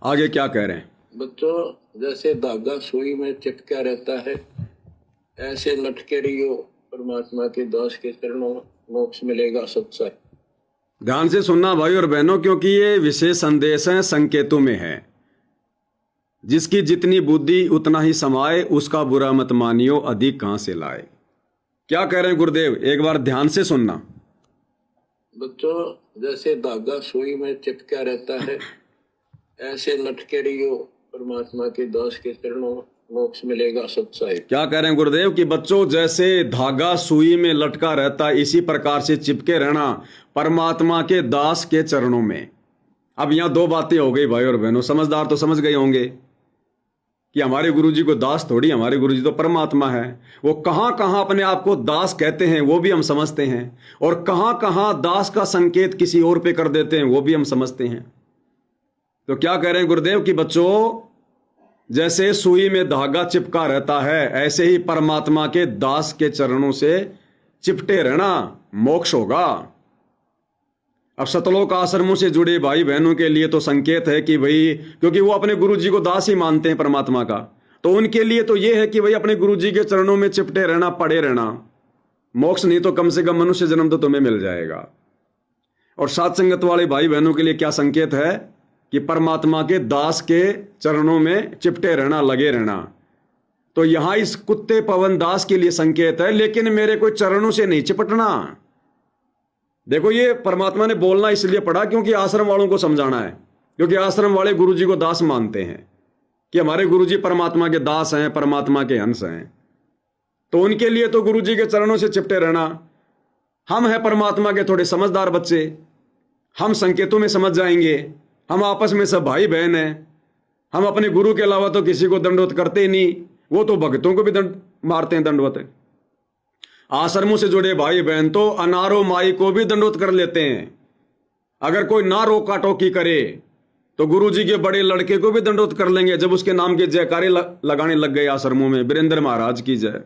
आगे क्या कह रहे हैं? बच्चों, जैसे धागा सुई में चिपका रहता है, ऐसे लटके रहियो परमात्मा के दास के चरणों में, मोक्ष मिलेगा सच्चाई। ध्यान से सुनना भाई और बहनों, क्योंकि ये विशेष संदेश है, संकेतों में है। जिसकी जितनी बुद्धि उतना ही समाए, उसका बुरा मत मानियो, अधिक कहां से लाए। क्या कह रहे हैं गुरुदेव, एक बार ध्यान से सुनना। बच्चों, जैसे धागा सुई में चिपका रहता है, ऐसे लटके रहियो परमात्मा के दास के चरणों में, मोक्ष मिलेगा सच्चाई। क्या कह रहे हैं गुरुदेव कि बच्चों, जैसे धागा सुई में लटका रहता है, इसी प्रकार से चिपके रहना परमात्मा के दास के चरणों में। अब यहां दो बातें हो गई भाई और बहनों, समझदार तो समझ गए होंगे कि हमारे गुरुजी को दास थोड़ी, हमारे गुरुजी तो परमात्मा है। वो कहां कहां अपने आप को दास कहते हैं वो भी हम समझते हैं, और कहां कहां दास का संकेत किसी और पे कर देते हैं वो भी हम समझते हैं। तो क्या कह रहे हैं गुरुदेव कि बच्चों, जैसे सुई में धागा चिपका रहता है, ऐसे ही परमात्मा के दास के चरणों से चिपटे रहना मोक्ष होगा। अब सतलोक आश्रमों से जुड़े भाई बहनों के लिए तो संकेत है कि भाई, क्योंकि वो अपने गुरुजी को दास ही मानते हैं परमात्मा का, तो उनके लिए तो ये है कि भाई अपने गुरुजी के चरणों में चिपटे रहना, पड़े रहना। मोक्ष नहीं तो कम से कम मनुष्य जन्म तो तुम्हें मिल जाएगा। और सात संगत वाले भाई बहनों के लिए क्या संकेत है कि परमात्मा के दास के चरणों में चिपटे रहना, लगे रहना। तो यहां इस कुत्ते पवन दास के लिए संकेत है, लेकिन मेरे कोई चरणों से नहीं चिपटना। देखो, ये परमात्मा ने बोलना इसलिए पड़ा क्योंकि आश्रम वालों को समझाना है, क्योंकि आश्रम वाले गुरुजी को दास मानते हैं कि हमारे गुरुजी परमात्मा के दास हैं, परमात्मा के अंश हैं। तो उनके लिए तो गुरुजी के चरणों से चिपटे रहना। हम हैं परमात्मा के थोड़े समझदार बच्चे, हम संकेतों में समझ जाएंगे। हम आपस में सब भाई बहन हैं। हम अपने गुरु के अलावा तो किसी को दंडवत करते ही नहीं, वो तो भक्तों को भी दंड मारते हैं, दंडवत। आश्रमों से जुड़े भाई बहन तो अनारो माई को भी दंडवत कर लेते हैं। अगर कोई ना रोका टोकी करे तो गुरुजी के बड़े लड़के को भी दंडवत कर लेंगे, जब उसके नाम के जयकारे लगाने लग गए आश्रमों में, वीरेंद्र महाराज की जय।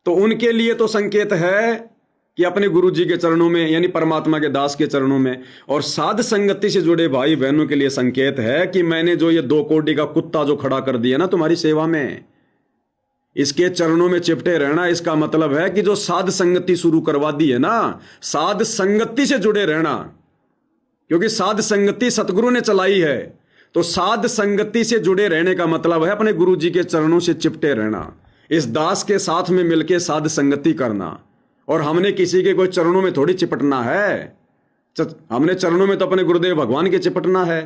तो उनके लिए तो संकेत है कि अपने गुरुजी के चरणों में, यानी परमात्मा के दास के चरणों में। और साध संगति से जुड़े भाई बहनों के लिए संकेत है कि मैंने जो ये 2 कोड़ी का कुत्ता जो खड़ा कर दिया ना तुम्हारी सेवा में, इसके चरणों में चिपटे रहना। इसका मतलब है कि जो साध संगति शुरू करवा दी है ना, साध संगति से जुड़े रहना, क्योंकि साध संगति सतगुरु ने चलाई है। तो साध संगति से जुड़े रहने का मतलब है अपने गुरुजी के चरणों से चिपटे रहना, इस दास के साथ में मिलकर साध संगति करना। और हमने किसी के कोई चरणों में थोड़ी चिपटना है, हमने चरणों में तो अपने गुरुदेव भगवान के चिपटना है।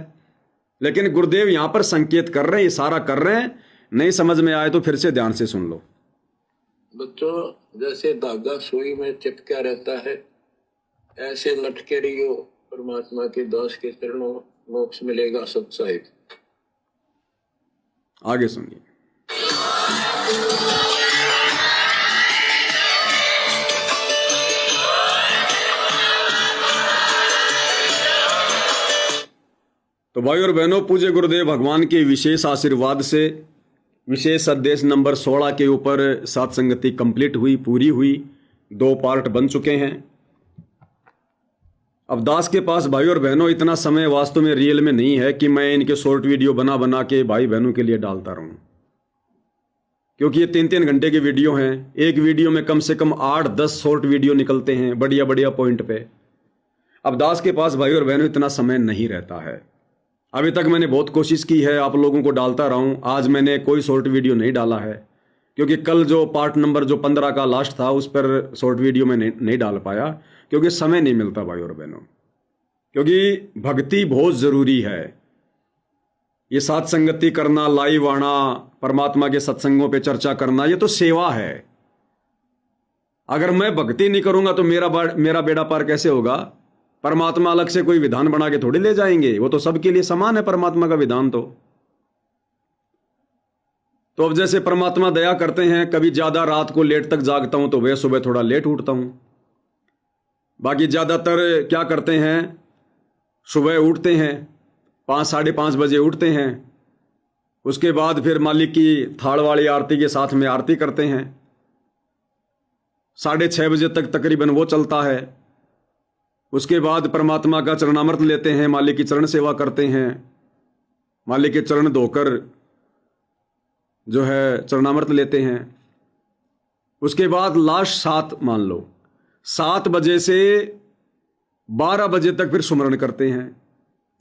लेकिन गुरुदेव यहां पर संकेत कर रहे हैं, इशारा कर रहे हैं। नहीं समझ में आए तो फिर से ध्यान से सुन लो। बच्चों, जैसे धागा सुई में चिपका रहता है, ऐसे लटके रहियो परमात्मा के दास के चरणों में, मोक्ष मिलेगा सच्चाई। आगे सुनिए। तो भाई और बहनों, पूज्य गुरुदेव भगवान के विशेष आशीर्वाद से विशेष संदेश नंबर 16 के ऊपर सात संगति कंप्लीट हुई, पूरी हुई। 2 पार्ट बन चुके हैं। अब दास के पास भाई और बहनों इतना समय वास्तव में रियल में नहीं है कि मैं इनके शॉर्ट वीडियो बना बना के भाई बहनों के लिए डालता रहूं, क्योंकि ये 3-3 घंटे के वीडियो हैं। एक वीडियो में कम से कम 8-10 शॉर्ट वीडियो निकलते हैं, बढ़िया बढ़िया पॉइंट पे। अब दास के पास भाई और बहनों इतना समय नहीं रहता है। अभी तक मैंने बहुत कोशिश की है, आप लोगों को डालता रहा हूं। आज मैंने कोई शॉर्ट वीडियो नहीं डाला है, क्योंकि कल जो पार्ट नंबर जो 15 का लास्ट था, उस पर शॉर्ट वीडियो में नहीं डाल पाया, क्योंकि समय नहीं मिलता भाई और बहनों। क्योंकि भक्ति बहुत जरूरी है। ये साथ संगति करना, लाइव आना, परमात्मा के सत्संगों पे चर्चा करना, ये तो सेवा है। अगर मैं भक्ति नहीं करूंगा तो मेरा बेड़ा पार कैसे होगा? परमात्मा अलग से कोई विधान बना के थोड़ी ले जाएंगे, वो तो सबके लिए समान है परमात्मा का विधान। तो अब जैसे परमात्मा दया करते हैं, कभी ज्यादा रात को लेट तक जागता हूं तो वह सुबह थोड़ा लेट उठता हूं। बाकी ज्यादातर क्या करते हैं, सुबह उठते हैं 5-5:30 बजे उठते हैं। उसके बाद फिर मालिक की थाड़ वाली आरती के साथ में आरती करते हैं। 6:30 बजे तक तकरीबन वो चलता है। उसके बाद परमात्मा का चरणामृत लेते हैं, मालिक की चरण सेवा करते हैं। मालिक के चरण धोकर जो है चरणामृत लेते हैं। उसके बाद लास्ट 7 मान लो 7 बजे से 12 बजे तक फिर सुमरण करते हैं।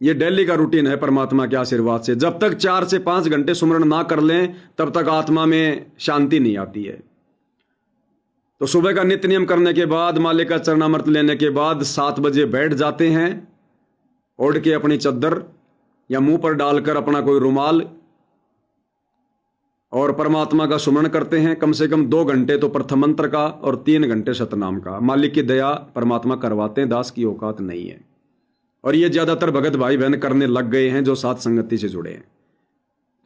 ये डेली का रूटीन है परमात्मा के आशीर्वाद से। जब तक 4 से 5 घंटे सुमरण ना कर लें तब तक आत्मा में शांति नहीं आती है। तो सुबह का नित्य नियम करने के बाद मालिक का चरणामृत लेने के बाद 7 बजे बैठ जाते हैं, ओढ़ के अपनी चद्दर या मुंह पर डालकर अपना कोई रुमाल, और परमात्मा का सुमरण करते हैं। कम से कम 2 घंटे तो प्रथम मंत्र का और 3 घंटे सतनाम का। मालिक की दया परमात्मा करवाते हैं, दास की औकात नहीं है। और ये ज्यादातर भगत भाई बहन करने लग गए हैं जो साथ संगति से जुड़े हैं।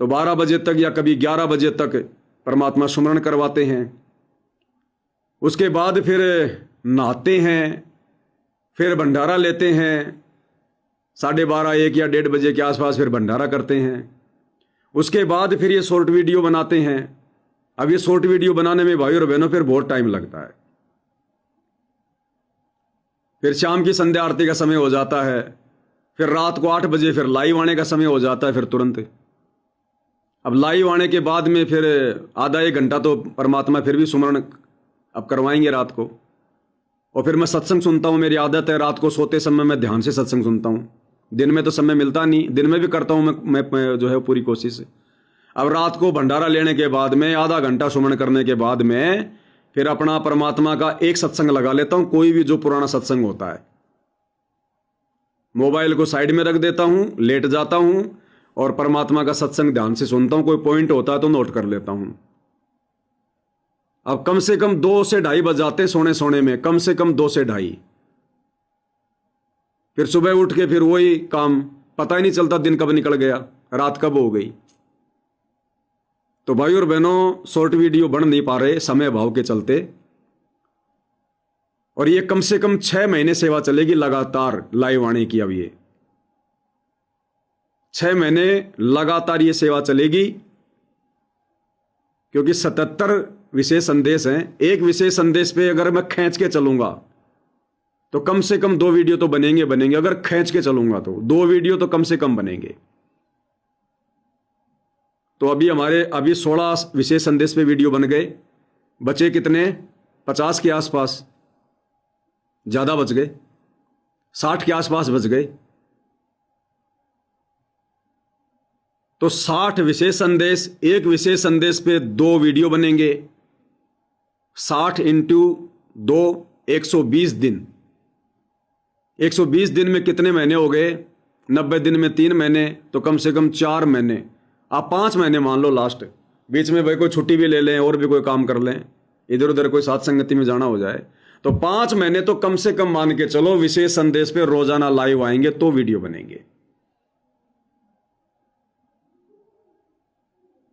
तो 12 बजे तक या कभी 11 बजे तक परमात्मा सुमरण करवाते हैं। उसके बाद फिर नहाते हैं, फिर भंडारा लेते हैं। 12:30 1 या 1:30 बजे के आसपास फिर भंडारा करते हैं। उसके बाद फिर ये शॉर्ट वीडियो बनाते हैं। अब ये शॉर्ट वीडियो बनाने में भाई और बहनों फिर बहुत टाइम लगता है। फिर शाम की संध्या आरती का समय हो जाता है, फिर रात को 8 बजे फिर लाइव आने का समय हो जाता है। फिर तुरंत अब लाइव आने के बाद में फिर आधा 1 घंटा तो परमात्मा फिर भी सुमरण अब करवाएंगे रात को। और फिर मैं सत्संग सुनता हूँ। मेरी आदत है रात को सोते समय मैं ध्यान से सत्संग सुनता हूँ। दिन में तो समय मिलता नहीं, दिन में भी करता हूँ मैं जो है पूरी कोशिश। अब रात को भंडारा लेने के बाद में आधा घंटा सुमरण करने के बाद में फिर अपना परमात्मा का एक सत्संग लगा लेता हूँ, कोई भी जो पुराना सत्संग होता है। मोबाइल को साइड में रख देता हूँ, लेट जाता हूँ और परमात्मा का सत्संग ध्यान से सुनता हूँ। कोई पॉइंट होता है तो नोट कर लेता हूँ। अब कम से कम 2 से 2:30 बज जाते सोने में, कम से कम 2 से 2:30। फिर सुबह उठ के फिर वही काम, पता ही नहीं चलता दिन कब निकल गया, रात कब हो गई। तो भाई और बहनों शॉर्ट वीडियो बन नहीं पा रहे समय अभाव के चलते। और ये कम से कम 6 महीने सेवा चलेगी लगातार लाइव आने की। अब ये 6 महीने लगातार ये सेवा चलेगी, क्योंकि 77 विशेष संदेश हैं। एक विशेष संदेश पे अगर मैं खींच के चलूंगा तो कम से कम 2 वीडियो तो बनेंगे। अगर खींच के चलूंगा तो 2 वीडियो तो कम से कम बनेंगे। तो अभी 16 विशेष संदेश पे वीडियो बन गए। बचे कितने? 50 के आसपास, ज्यादा बच गए, 60 के आसपास बच गए। तो 60 विशेष संदेश, एक विशेष संदेश पे 2 वीडियो बनेंगे। 60 × 2 120 दिन। 120 दिन में कितने महीने हो गए? 90 दिन में 3 महीने, तो कम से कम 4 महीने। आप 5 महीने मान लो लास्ट। बीच में भाई कोई छुट्टी भी ले लें और भी कोई काम कर लें, इधर उधर कोई साथ संगति में जाना हो जाए, तो 5 महीने तो कम से कम मान के चलो विशेष संदेश पे रोजाना लाइव आएंगे तो वीडियो बनेंगे।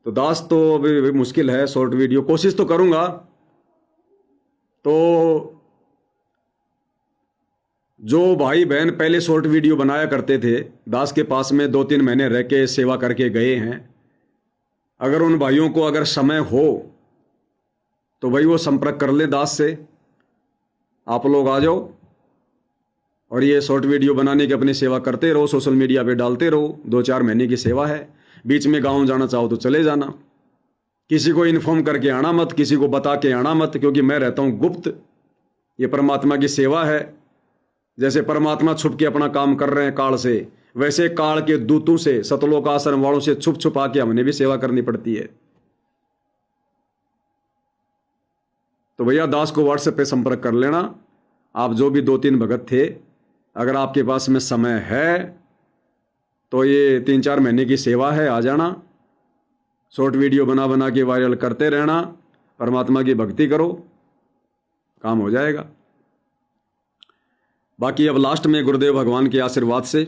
तो दास तो अभी मुश्किल है शॉर्ट वीडियो, कोशिश तो करूंगा। तो जो भाई बहन पहले शॉर्ट वीडियो बनाया करते थे, दास के पास में 2-3 महीने रह के सेवा करके गए हैं, अगर उन भाइयों को अगर समय हो तो भाई वो संपर्क कर ले दास से। आप लोग आ जाओ और ये शॉर्ट वीडियो बनाने की अपनी सेवा करते रहो, सोशल मीडिया पे डालते रहो। 2-4 महीने की सेवा है। बीच में गांव जाना चाहो तो चले जाना। किसी को इन्फॉर्म करके आना मत, किसी को बता के आना मत, क्योंकि मैं रहता हूं गुप्त। ये परमात्मा की सेवा है। जैसे परमात्मा छुप के अपना काम कर रहे हैं काल से, वैसे काल के दूतों से, सतलोक आश्रम वालों से छुप छुपा के हमने भी सेवा करनी पड़ती है। तो भैया दास को व्हाट्सएप पे संपर्क कर लेना। आप जो भी 2-3 भगत थे, अगर आपके पास में समय है तो ये 3-4 महीने की सेवा है, आ जाना। शॉर्ट वीडियो बना बना के वायरल करते रहना। परमात्मा की भक्ति करो, काम हो जाएगा। बाकी अब लास्ट में गुरुदेव भगवान के आशीर्वाद से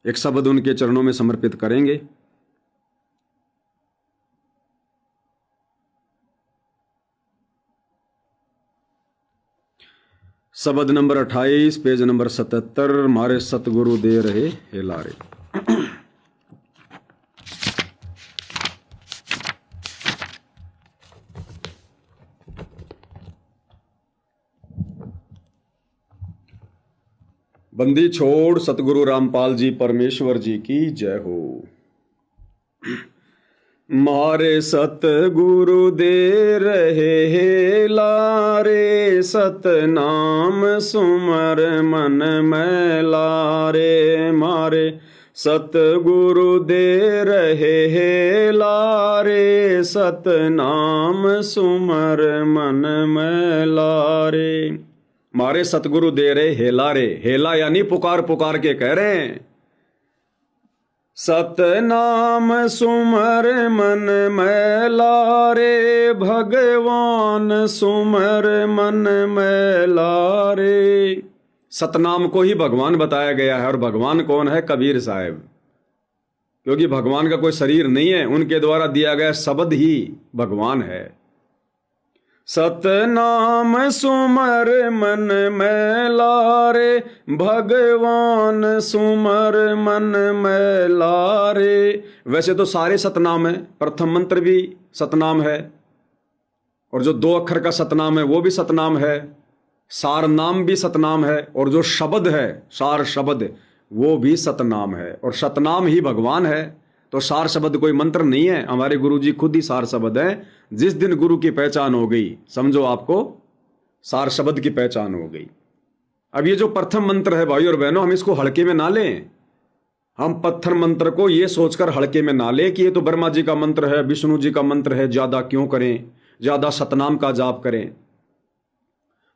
एक शब्द उनके चरणों में समर्पित करेंगे। शब्द नंबर 28, पेज नंबर 77। मारे सतगुरु दे रहे हेलारे। बंदी छोड़ सतगुरु रामपाल जी परमेश्वर जी की जय हो। मारे सतगुरु दे रहे हे लारे, सतनाम सुमर मन में लारे। मारे सतगुरु दे रहे हे लारे, सतनाम सुमर मन में लारे। मारे सतगुरु दे रहे हेला रे, हेला यानी पुकार पुकार के कह रहे हैं। सतनाम सुमर मन में लारे, भगवान सुमर मन में लारे। सतनाम को ही भगवान बताया गया है, और भगवान कौन है? कबीर साहब। क्योंकि भगवान का कोई शरीर नहीं है, उनके द्वारा दिया गया शब्द ही भगवान है। सतनाम सुमर मन में लारे, भगवान सुमर मन में लारे। वैसे तो सारे सतनाम है, प्रथम मंत्र भी सतनाम है, और जो 2 अक्षर का सतनाम है वो भी सतनाम है, सार नाम भी सतनाम है, और जो शब्द है सार शब्द वो भी सतनाम है, और सतनाम ही भगवान है। तो सार शब्द कोई मंत्र नहीं है, हमारे गुरु जी खुद ही सार शब्द है। जिस दिन गुरु की पहचान हो गई, समझो आपको सार शब्द की पहचान हो गई। अब ये जो प्रथम मंत्र है भाई और बहनों, हम इसको हल्के में ना लें। हम पत्थर मंत्र को ये सोचकर हल्के में ना लें कि ये तो ब्रह्मा जी का मंत्र है, विष्णु जी का मंत्र है, ज्यादा क्यों करें, ज्यादा सतनाम का जाप करें।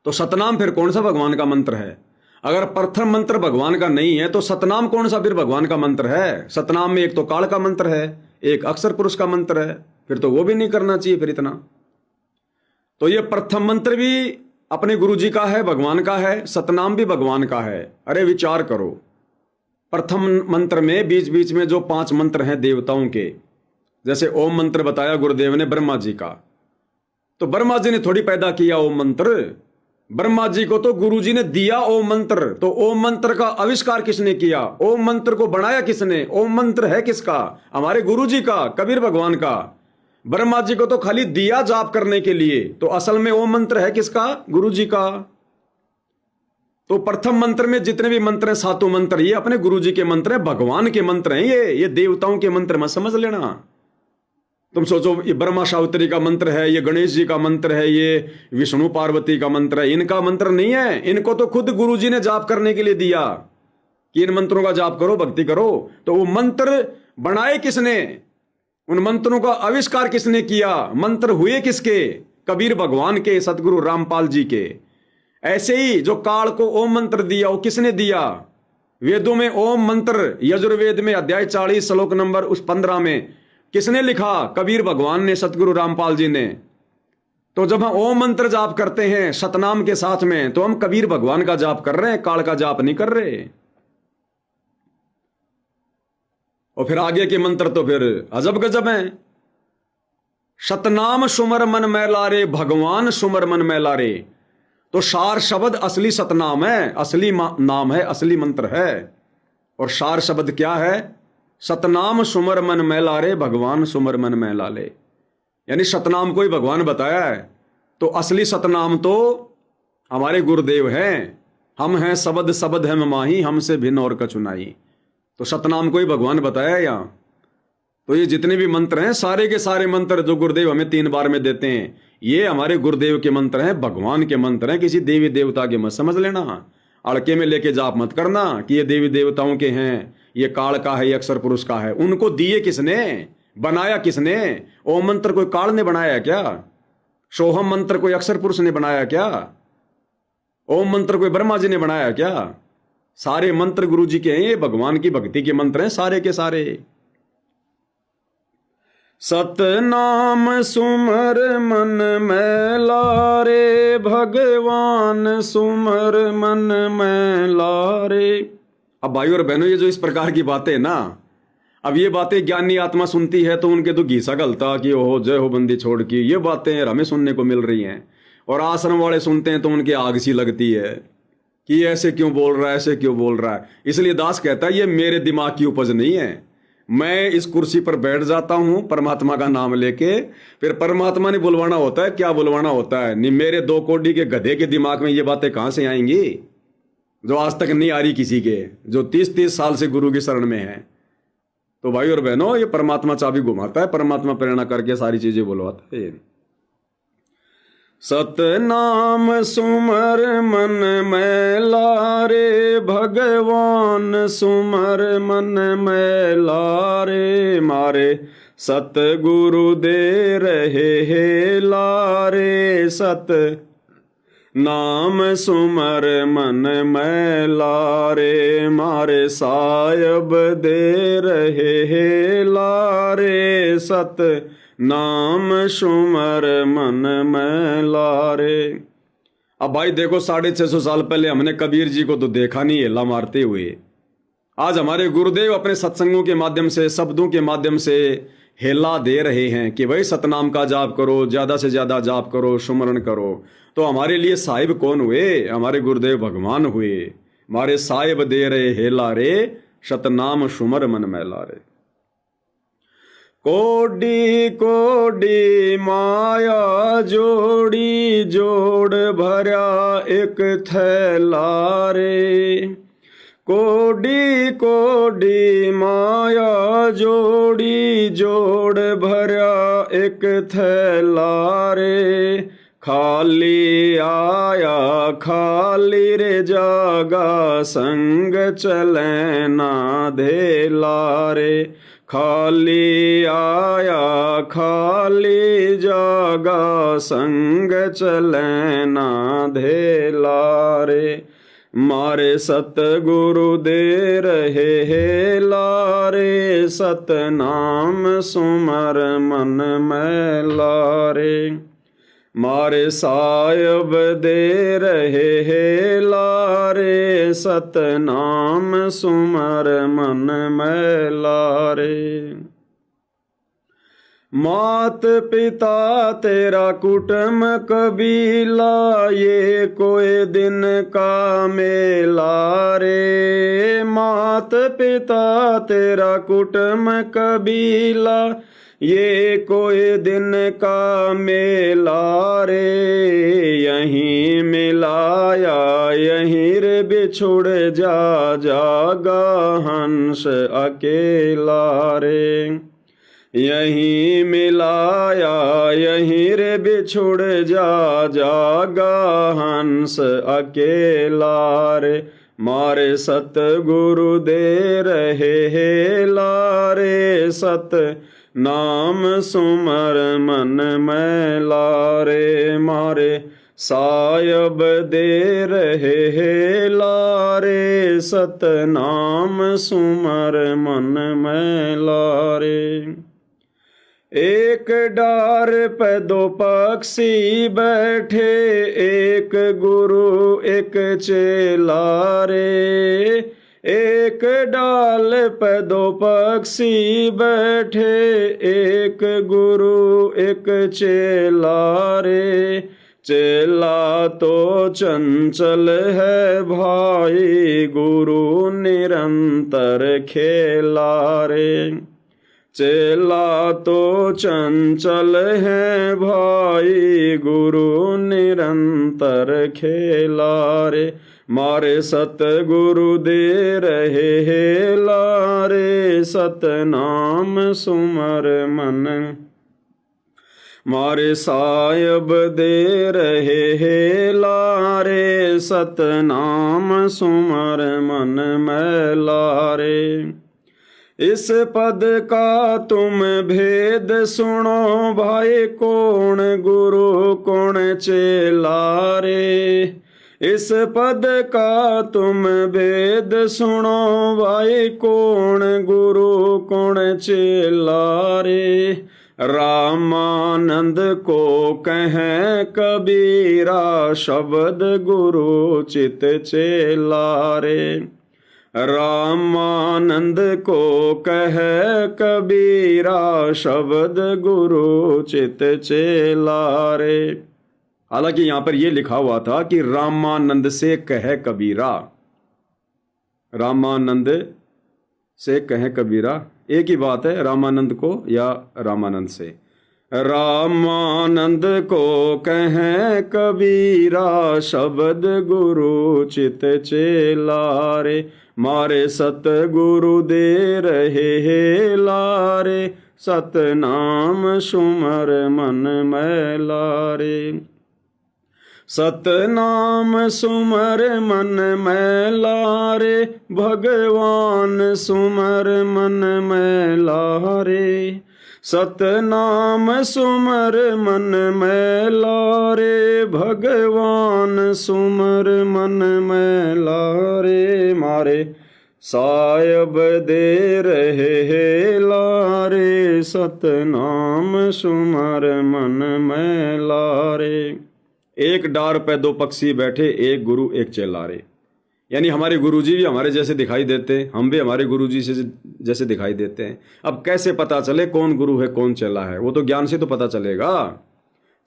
तो सतनाम फिर कौन सा भगवान का मंत्र है? अगर प्रथम मंत्र भगवान का नहीं है तो सतनाम कौन सा फिर भगवान का मंत्र है? सतनाम में एक तो काल का मंत्र है, एक अक्षर पुरुष का मंत्र है, फिर तो वो भी नहीं करना चाहिए फिर इतना। तो ये प्रथम मंत्र भी अपने गुरु जी का है, भगवान का है, सतनाम भी भगवान का है। अरे विचार करो, प्रथम मंत्र में बीच बीच में जो 5 मंत्र हैं देवताओं के, जैसे ओम मंत्र बताया गुरुदेव ने ब्रह्मा जी का, तो ब्रह्मा जी ने थोड़ी पैदा किया ओम मंत्र, ब्रह्मा जी को तो गुरु जी ने दिया ओम मंत्र। तो ओम मंत्र का आविष्कार किसने किया? ओम मंत्र को बनाया किसने? ओम मंत्र है किसका? हमारे गुरु जी का, कबीर भगवान का। ब्रह्मा जी को तो खाली दिया जाप करने के लिए, तो असल में ओम मंत्र है किसका? गुरु जी का। तो प्रथम मंत्र में जितने भी मंत्र हैं, 7 मंत्र, ये अपने गुरु जी के मंत्र हैं, भगवान के मंत्र हैं। ये देवताओं के मंत्र मत समझ लेना। तुम सोचो ये ब्रह्मा सावित्री का मंत्र है, ये गणेश जी का मंत्र है, ये विष्णु पार्वती का मंत्र है, इनका मंत्र नहीं है। इनको तो खुद गुरु जी ने जाप करने के लिए दिया कि इन मंत्रों का जाप करो, भक्ति करो। तो वो मंत्र बनाए किसने? उन मंत्रों का आविष्कार किसने किया? मंत्र हुए किसके? कबीर भगवान के, सतगुरु रामपाल जी के। ऐसे ही जो काल को ओम मंत्र दिया, वो किसने दिया? वेदों में ओम मंत्र, यजुर्वेद में अध्याय 40 श्लोक नंबर 15 में किसने लिखा? कबीर भगवान ने, सतगुरु रामपाल जी ने। तो जब हम ओम मंत्र जाप करते हैं सतनाम के साथ में, तो हम कबीर भगवान का जाप कर रहे हैं, काल का जाप नहीं कर रहे। और फिर आगे के मंत्र तो फिर अजब गजब हैं। सतनाम सुमर मन में लारे, भगवान सुमर मन में लारे। तो सार शब्द असली सतनाम है, असली नाम है, असली मंत्र है। और सार शब्द क्या है? सतनाम सुमर मन में लारे, भगवान सुमर मन में लाले। यानी सतनाम को ही भगवान बताया है। तो असली सतनाम तो हमारे गुरुदेव हैं। हम हैं शब्द शब्द है माही, हमसे भिन्न और कछु नहीं। तो सतनाम को ही भगवान बताया है यहाँ। तो ये जितने भी मंत्र हैं, सारे के सारे मंत्र जो गुरुदेव हमें 3 बार में देते हैं, ये हमारे गुरुदेव के मंत्र हैं, भगवान के मंत्र हैं। किसी देवी देवता के मत समझ लेना, अड़के में लेके जाप मत करना कि ये देवी देवताओं के हैं, ये काल का है, ये अक्षर पुरुष का है। उनको दिए किसने? बनाया किसने? ओम मंत्र कोई काल ने बनाया क्या? सोहम मंत्र कोई अक्षर पुरुष ने बनाया क्या? ओम मंत्र कोई ब्रह्मा जी ने बनाया क्या? सारे मंत्र गुरु जी के हैं, ये भगवान की भक्ति के मंत्र हैं सारे के सारे। सतनाम सुमर मन में लारे, भगवान सुमर मन में लारे। अब भाई और बहनों, ये जो इस प्रकार की बातें ना, अब ये बातें ज्ञानी आत्मा सुनती है तो उनके तो घीसा गलता कि ओहो जय हो बंदी छोड़ की, ये बातें हमें सुनने को मिल रही हैं। और आश्रम वाले सुनते हैं तो उनके आग सी लगती है कि ऐसे क्यों बोल रहा है, ऐसे क्यों बोल रहा है। इसलिए दास कहता है ये मेरे दिमाग की उपज नहीं है। मैं इस कुर्सी पर बैठ जाता हूं परमात्मा का नाम लेके, फिर परमात्मा ने बुलवाना होता है। क्या बुलवाना होता है? नहीं, मेरे 2 कोड़ी के गधे के दिमाग में ये बातें कहां से आएंगी जो आज तक नहीं आ रही किसी के, जो 30-30 साल से गुरु की शरण में है। तो भाई और बहनों, ये परमात्मा चाबी घुमाता है, परमात्मा प्रेरणा करके सारी चीजें बुलवाता है। सतनाम सुमर मन में लारे, भगवान सुमर मन में लारे, मारे सतगुरु दे रहे हे लारे, सत नाम सुमर मन में लारे, मारे सायब दे रहे हे लारे, सत नाम सुमर मन में लारे। अब भाई देखो, 650 साल पहले हमने कबीर जी को तो देखा नहीं हेला मारते हुए। आज हमारे गुरुदेव अपने सत्संगों के माध्यम से, शब्दों के माध्यम से हेला दे रहे हैं कि भाई सतनाम का जाप करो, ज्यादा से ज्यादा जाप करो, सुमरण करो। तो हमारे लिए साहिब कौन हुए? हमारे गुरुदेव भगवान हुए। हमारे साहिब दे रहे हेला रे, सतनाम सुमर मन में लारे। कोडी कोडी माया जोड़ी, जोड़ भरा एक थैला रे, कोडी कोडी माया जोड़ी, जोड़ भरा एक थैला रे, खाली आया खाली रे जागा, संग चले ना धेला रे, खाली आया खाली जागा, संग चले ना धेला रे, मारे सतगुरु दे रहे हे लारे, सतनाम सुमर मन में लारे, मारे सायब दे रहे हे लारे, सतनाम सुमर मन में लारे। मात पिता तेरा कुटुंब कबीला, ये कोई दिन का मेला रे, मात पिता तेरा कुटुंब कबीला, ये कोई दिन का मेला रे, यहीं मिलाया यहीं रे बिछुड़ जा, जागा हंस अकेला रे, यहीं मिलाया यहीं रे बिछुड़ जा, जागा हंस अकेला रे, मारे सतगुरु दे रहे हे लारे, सत नाम सुमर मन में लारे, मारे सायब दे रहे हे लारे, सत नाम सुमर मन में लारे। एक डार पे दो पक्षी बैठे, एक गुरु एक चेला रे, एक डाल पे दो पक्षी बैठे, एक गुरु एक चेला रे, चेला तो चंचल है भाई, गुरु निरंतर खेला रे, चेला तो चंचल है भाई, गुरु निरंतर खेला रे, मारे सतगुरु दे रहे हे लारे, सतनाम सुमर मन, मारे सायब दे रहे हे लारे, सतनाम सुमर मन में लारे। इस पद का तुम भेद सुनो भाई, कौन गुरु कौन चेला रे, इस पद का तुम भेद सुनो भाई, कौन गुरु कौन चेला रे, रामानंद को कहें कबीरा, शब्द गुरु चित चेला रे, रामानंद को कह कबीरा, शब्द गुरु चित चेला रे। हालांकि यहां पर यह लिखा हुआ था कि रामानंद से कह कबीरा, रामानंद से कह कबीरा, एक ही बात है, रामानंद को या रामानंद से। रामानंद को कह कबीरा, शब्द गुरु चित चेला रे, मारे सतगुरु दे रहे हे लारे, सतनाम सुमर मन में लारे। सतनाम सुमर मन में लारे, भगवान सुमर मन में लारे। सतनाम सुमर मन में लारे, भगवान सुमर मन में लारे। मारे सायब दे रहे हे लारे, सतनाम सुमर मन में लारे। एक डार पे दो पक्षी बैठे, एक गुरु एक चेला रे। यानी हमारे गुरुजी भी हमारे जैसे दिखाई देते हैं, हम भी हमारे गुरुजी से जैसे दिखाई देते हैं। अब कैसे पता चले कौन गुरु है कौन चेला है? वो तो ज्ञान से तो पता चलेगा।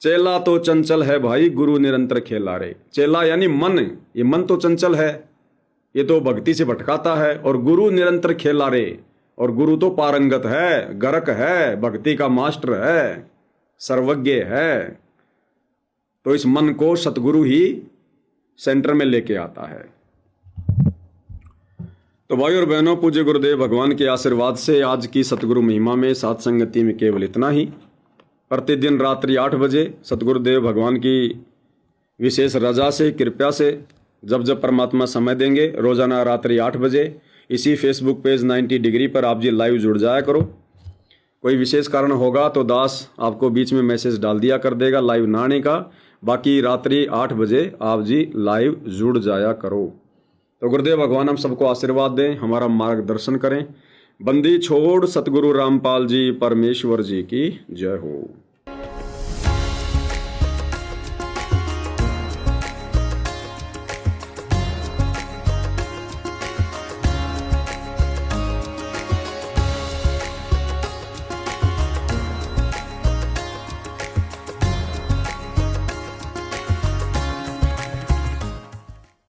चेला तो चंचल है भाई, गुरु निरंतर खेला रे। चेला यानी मन, ये मन तो चंचल है, ये तो भक्ति से भटकाता है। और गुरु निरंतर खेला रे, और गुरु तो पारंगत है, गरक है, भक्ति का मास्टर है, सर्वज्ञ है। तो इस मन को सतगुरु ही सेंटर में लेके आता है। तो भाई और बहनों, पूज्य गुरुदेव भगवान के आशीर्वाद से आज की सतगुरु महिमा में सात संगति में केवल इतना ही। प्रतिदिन रात्रि 8 बजे सतगुरुदेव भगवान की विशेष रजा से, कृपया से, जब जब परमात्मा समय देंगे, रोजाना रात्रि 8 बजे इसी फेसबुक पेज 90 डिग्री पर आप जी लाइव जुड़ जाया करो। कोई विशेष कारण होगा तो दास आपको बीच में मैसेज डाल दिया कर देगा लाइव ना आने का। बाकी रात्रि 8 बजे आप जी लाइव जुड़ जाया करो। तो गुरुदेव भगवान हम सबको आशीर्वाद दें, हमारा मार्गदर्शन करें। बंदी छोड़ सतगुरु रामपाल जी परमेश्वर जी की जय हो।